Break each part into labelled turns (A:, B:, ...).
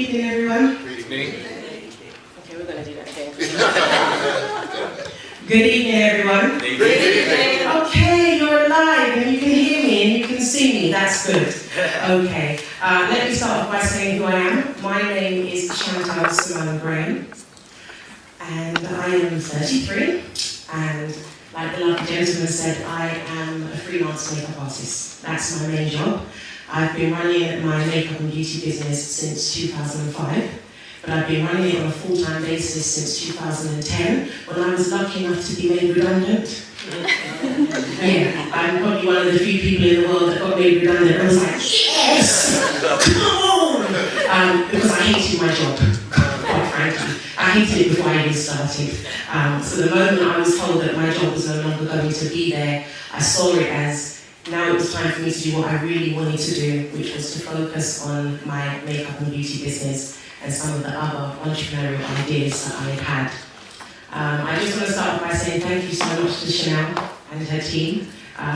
A: evening, everyone.
B: Good evening.
A: Okay, we're going to do that again. Good evening, everyone.
B: Good evening.
A: Okay, you're alive and you can hear me and you can see me. That's good. Okay. Let me start off by saying who I am. My name is Chantell Simone, and I am 33. And like the lovely gentleman said, I am a freelance makeup artist. That's my main job. I've been running my makeup and beauty business since 2005, but I've been running it on a full-time basis since 2010, when I was lucky enough to be made redundant. Yeah, I'm probably one of the few people in the world that got made redundant. I was like, yes! Come on! Because I hated my job, quite frankly. I hated it before I even started. So the moment I was told that my job was no longer going to be there, I saw it as now it was time for me to do what I really wanted to do, which was to focus on my makeup and beauty business and some of the other entrepreneurial ideas that I had. I just want to start off by saying thank you so much to Chanel and her team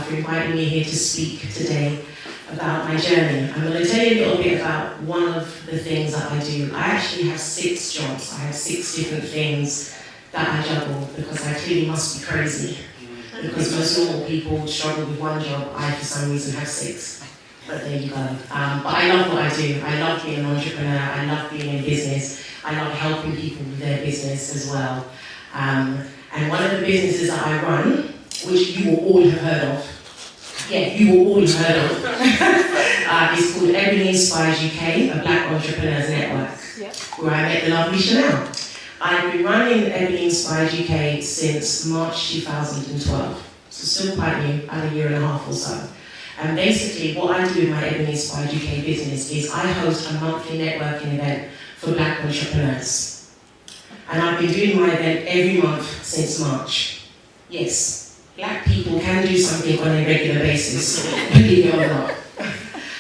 A: for inviting me here to speak today about my journey. I'm going to tell you a little bit about one of the things that I do. I actually have 6 jobs. I have 6 different things that I juggle because I clearly must be crazy. Because most normal people struggle with one job, I for some reason have 6. But there you go. But I love what I do. I love being an entrepreneur. I love being in business. I love helping people with their business as well. And one of the businesses that I run, which you will all have heard of, yeah, you will all have heard of, is called Ebony Inspires UK, a Black Entrepreneurs Network, where I met the lovely Chanel. I've been running Ebony Inspires UK since March 2012, so still quite new, about a year and a half or so. And basically what I do in my Ebony Inspires UK business is I host a monthly networking event for Black entrepreneurs. And I've been doing my event every month since March. Yes, Black people can do something on a regular basis, believe it or not.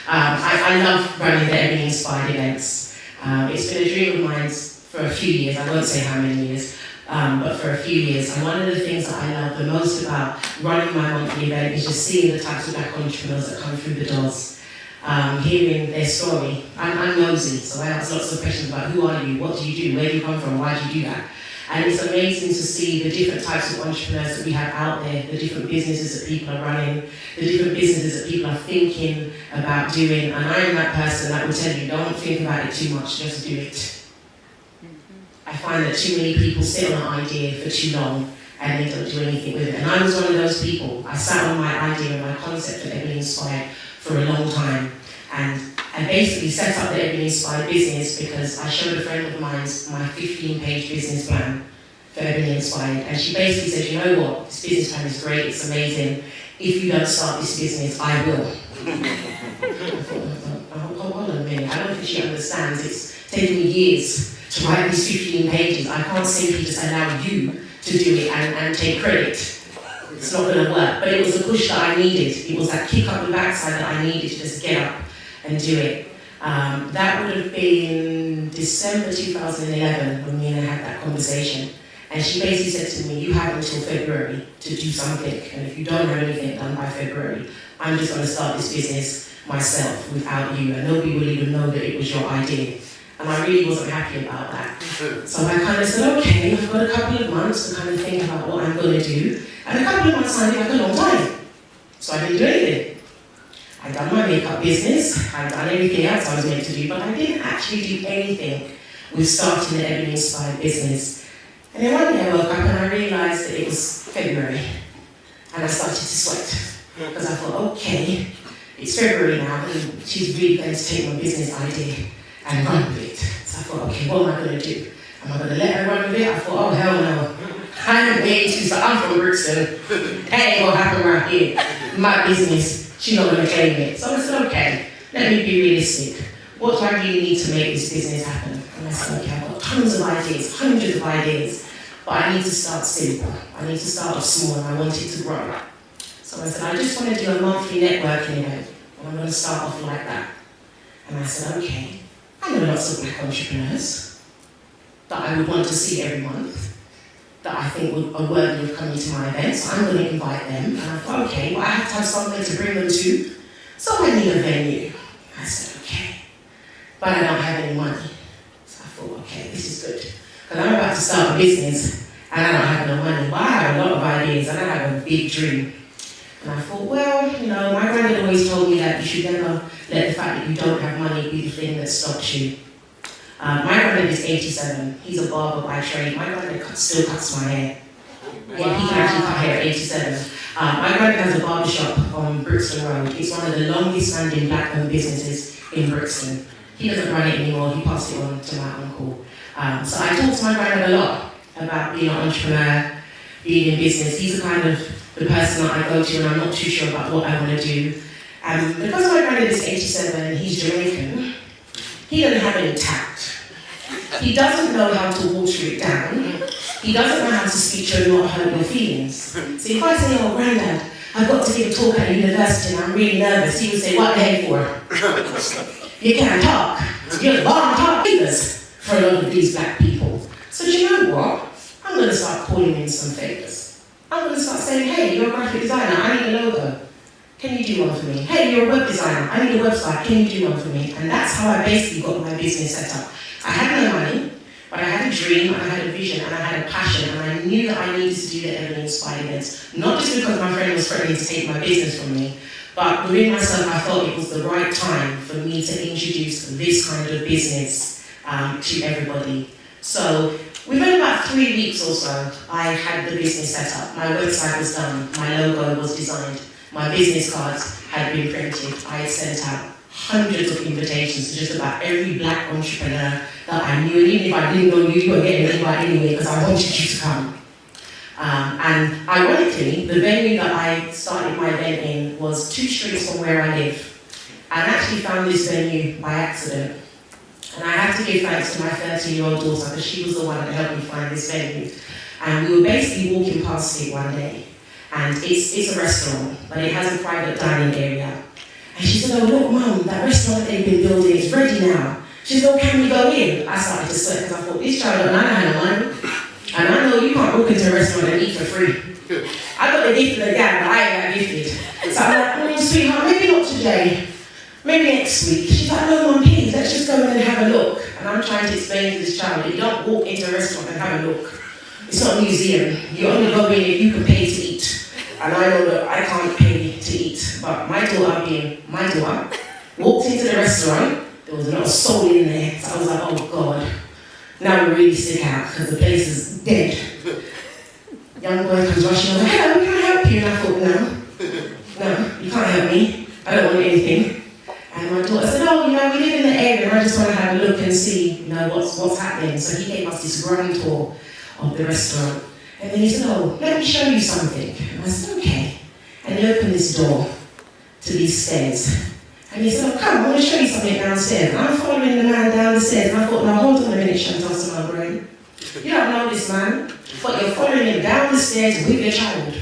A: I love running the Ebony Inspired events. It's been a dream of mine for a few years, I won't say how many years, but for a few years. And one of the things that I love the most about running my monthly event is just seeing the types of Black entrepreneurs that come through the doors, hearing their story. I'm nosy, so I ask lots of questions about who are you, what do you do, where do you come from, why do you do that? And it's amazing to see the different types of entrepreneurs that we have out there, the different businesses that people are running, the different businesses that people are thinking about doing. And I am that person that will tell you, don't think about it too much, just do it. I find that too many people sit on an idea for too long and they don't do anything with it. And I was one of those people. I sat on my idea and my concept for Ebony Inspired for a long time. And I basically set up the Ebony Inspired business because I showed a friend of mine my 15-page business plan for Ebony Inspired. And she basically said, you know what, this business plan is great, it's amazing. If you don't start this business, I will. I thought, hold on a minute, I don't think she understands. It's taken me years to write these 15 pages. I can't simply just allow you to do it and take credit. It's not going to work. But it was a push that I needed. It was that kick up the backside that I needed to just get up and do it. That would have been December 2011 when me and her had that conversation. And she basically said to me, you have until February to do something. And if you don't have anything done by February, I'm just going to start this business myself without you. And nobody will even know that it was your idea. And I really wasn't happy about that. So I kind of said, okay, I've got a couple of months to kind of think about what I'm going to do. And a couple of months sounded like a long time. So I didn't do anything. I'd done my makeup business, I'd done everything else I was meant to do, but I didn't actually do anything with starting the Ebony Inspired business. And then one day I woke up and I realised that it was February. And I started to sweat. Because I thought, okay, it's February now, and she's really going to take my business idea and run with it. So I thought, okay, what am I going to do? Am I going to let her run with it? I thought, oh, hell no. I am way too, so I'm from Brixton. That ain't going to happen around here. My business, she's not going to claim it. So I said, okay, let me be realistic. What do I really need to make this business happen? And I said, okay, I've got tons of ideas, hundreds of ideas, but I need to start simple. I need to start off small and I want it to grow. So I said, I just want to do a monthly networking event, and I'm going to start off like that. And I said, okay, I know lots of Black entrepreneurs that I would want to see every month, that I think are worthy of coming to my event, so I'm going to invite them. And I thought, okay, well, I have to have something to bring them to, so I need a venue. I said, okay, but I don't have any money. thought, okay, this is good. Because I'm about to start a business and I don't have no money. But I have a lot of ideas and I have a big dream. And I thought, well, you know, my granddad always told me that you should never let the fact that you don't have money be the thing that stops you. My granddad is 87. He's a barber by trade. My granddad still cuts my hair. Wow. Yeah, he can actually cut hair at 87. My granddad has a barber shop on Brixton Road. It's one of the longest standing black-owned businesses in Brixton. He doesn't run it anymore. He passed it on to my uncle. So I talked to my granddad a lot about being an entrepreneur, being in business. He's the kind of the person that I go to and I'm not too sure about what I want to do. Because my granddad is 87, he's Jamaican, he doesn't have any tact. He doesn't know how to water it down. He doesn't know how to speak to you and not hurt your feelings. So if I say, oh, Granddad, I've got to give a talk at university and I'm really nervous, he would say, what the heck for? You can't talk. You're the bottom top figures for a lot of these black people. So do you know what? I'm going to start calling in some favours. I'm going to start saying, hey, you're a graphic designer, I need a logo. Can you do one for me? Hey, you're a web designer, I need a website, can you do one for me? And that's how I basically got my business set up. I had no money, but I had a dream, and I had a vision, and I had a passion, and I knew that I needed to do the Ebony Inspired events. Not just because my friend was threatening to take my business from me, but within myself I thought it was the right time for me to introduce this kind of business to everybody. So within about 3 weeks or so, I had the business set up. My website was done, my logo was designed, my business cards had been printed. I had sent out hundreds of invitations to just about every black entrepreneur that I knew, and even if I didn't know you, you were getting an invite anyway because I wanted you to come. And ironically, the venue that I started my event in was 2 streets from where I live. I actually found this venue by accident. And I have to give thanks to my 13-year-old daughter because she was the one that helped me find this venue. And we were basically walking past it one day. And it's a restaurant, but it has a private dining area. And she said, oh look, Mum, that restaurant they've been building is ready now. She said, oh, can we go in? I started to sweat because I thought, this child don't know how to money. And I know you can't walk into a restaurant and eat for free. I got the gift of the dad, but I ain't that gifted. So I'm like, sweetheart, maybe not today. Maybe next week. She's like, no, Mum, please, let's just go in and have a look. And I'm trying to explain to this child that you don't walk into a restaurant and have a look. It's not a museum. You only go in if you can pay to eat. And I know that I can't pay to eat. But my daughter, being my daughter, walked into the restaurant. There was not a soul in there. So I was like, oh God. Now we're really sick out because the place is dead. Young boy comes rushing over, hello, can I help you? And I thought, no, you can't help me. I don't want anything. And my daughter said, oh, you know, we live in the area and I just want to have a look and see, you know, what's happening. So he gave us this grand tour of the restaurant. And then he said, oh, let me show you something. And I said, okay. And he opened this door to these stairs. And he said, oh, come, I want to show you something downstairs. And I'm following the man down the stairs. And I thought, now hold on a minute, Chantell Simone. You don't know this man, but you're following him down the stairs with your child.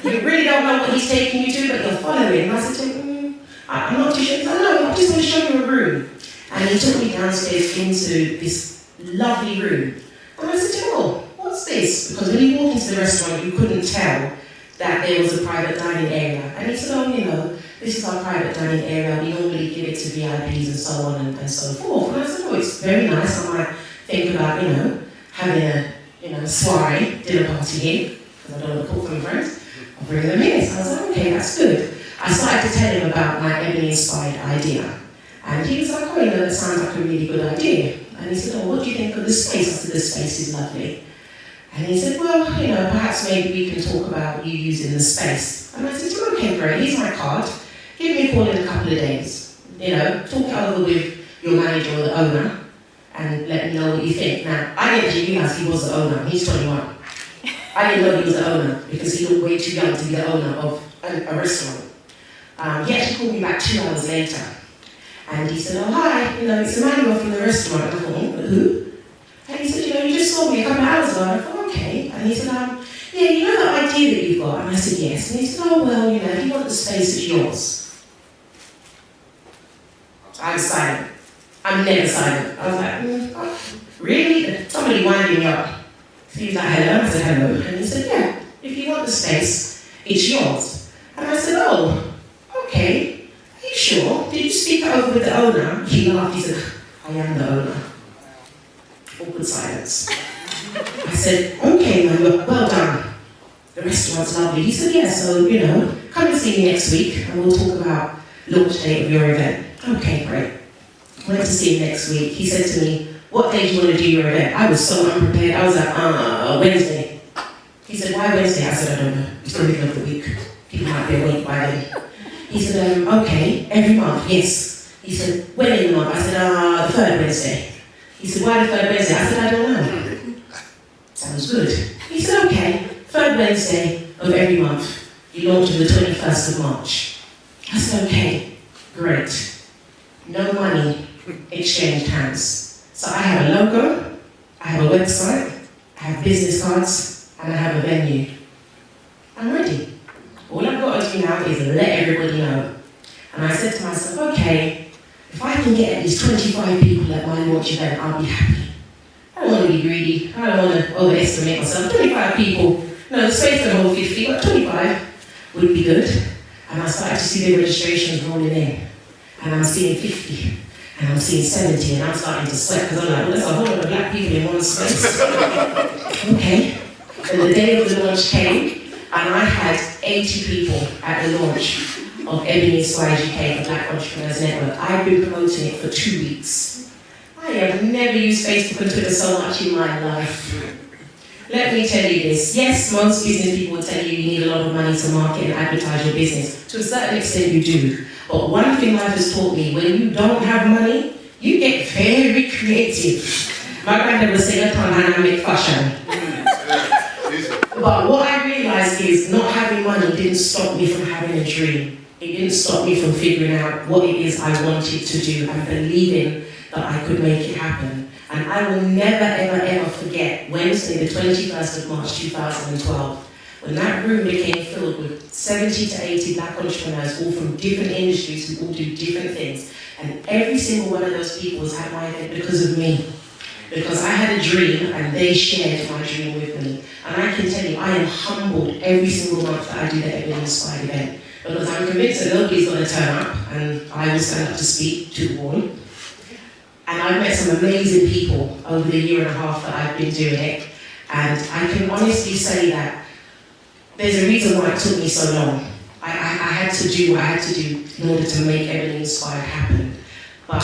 A: You really don't know what he's taking you to, but you're following. And I said to him, I'm not too sure. He said, no, I just want to show you a room. And he took me downstairs into this lovely room. And I said to him, oh, what's this? Because when you walk into the restaurant, you couldn't tell that there was a private dining area. And he said, oh, you know, this is our private dining area. We normally give it to VIPs and so on and so forth. And I said, oh, it's very nice. I might think about, you know, having a, you know, soiree, dinner party here, because I don't want to cook for my friends. I'll bring them in. So I was like, okay, that's good. I started to tell him about my Ebony Inspired idea. And he was like, oh, you know, that sounds like a really good idea. And he said, oh, what do you think of the space? I said, the space is lovely. And he said, well, you know, perhaps maybe we can talk about you using the space. And I said, okay, great, here's my card. Give me a call in a couple of days. You know, talk it over with your manager or the owner and let me know what you think. Now, I didn't actually realise he was the owner. He's 21. I didn't know he was the owner because he looked way too young to be the owner of a restaurant. He actually called me back 2 hours later. And he said, oh, hi, you know, it's Emmanuel from the restaurant. And I thought, who? And he said, you know, you just saw me a couple of hours ago. And I thought, okay. And he said, yeah, you know that idea that you've got? And I said, yes. And he said, oh, well, you know, if you want the space, it's yours. I'm silent. I'm never silent. I was like, oh, really? Somebody winding me up. So he was like, hello. I said, hello. And he said, yeah, if you want the space, it's yours. And I said, oh, okay. Are you sure? Did you speak it over with the owner? He laughed. He said, I am the owner. Awkward silence. I said, okay, man, well done. The restaurant's lovely. He said, yeah, so, come and see me next week and we'll talk about launch date of your event. Okay, great. Went to see him next week. He said to me, what day do you want to do your event? I was so unprepared. I was like, Wednesday. He said, why Wednesday? I said, I don't know. It's the middle of the week. People might be awake by then. He said, okay, every month, yes. He said, when in the month? I said, the third Wednesday. He said, why the third Wednesday? I said, I don't know. Sounds good. He said, okay, third Wednesday of every month. You launch on the 21st of March. I said, okay, great. No money exchanged hands. So I have a logo, I have a website, I have business cards, and I have a venue. I'm ready. All I've got to do now is let everybody know. And I said to myself, okay, if I can get at least 25 people at my launch event, I'll be happy. I don't want to be greedy. I don't want to overestimate myself. 25 people, no, the space can hold 50, but 25 would be good. And I started to see the registrations rolling in. And I'm seeing 50, and I'm seeing 70, and I'm starting to sweat because I'm like, well, there's a whole lot of black people in one space. Okay. And the day of the launch came, and I had 80 people at the launch of Ebony Inspired UK, the Black Entrepreneurs Network. I've been promoting it for 2 weeks. I have never used Facebook and Twitter so much in my life. Let me tell you this. Yes, most business people will tell you you need a lot of money to market and advertise your business. To a certain extent you do. But one thing life has taught me, when you don't have money, you get very creative. My granddad would say, dynamic fashion. But what I realized is not having money didn't stop me from having a dream. It didn't stop me from figuring out what it is I wanted to do and believing that I could make it happen. And I will never, ever, ever forget Wednesday, the 21st of March 2012, when that room became filled with 70 to 80 black entrepreneurs, all from different industries who all do different things. And every single one of those people was at my event because of me. Because I had a dream and they shared my dream with me. And I can tell you, I am humbled every single month that I do the Ebony Inspired event. Because I'm convinced that nobody's going to turn up and I will stand up to speak to the wall. And I've met some amazing people over the year and a half that I've been doing it. And I can honestly say that there's a reason why it took me so long. I had to do what I had to do in order to make Ebony Inspired happen. But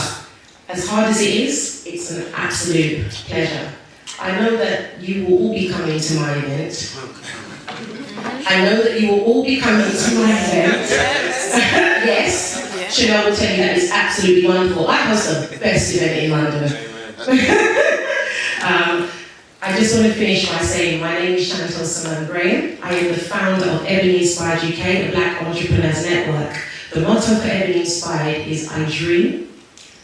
A: as hard as it is, it's an absolute pleasure. I know that you will all be coming to my event. I know that you will all be coming to my event. Yes. Chanel will tell you that it's absolutely wonderful. I host the best event in London. I just want to finish by saying my name is Chantell Simone. I am the founder of Ebony Inspired UK, the Black Entrepreneurs Network. The motto for Ebony Inspired is I dream,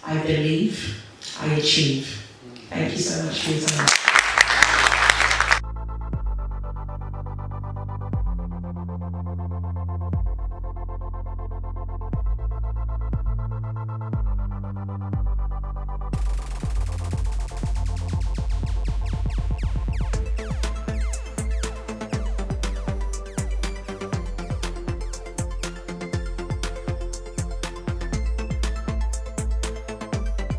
A: I believe, I achieve. Thank you so much for your time.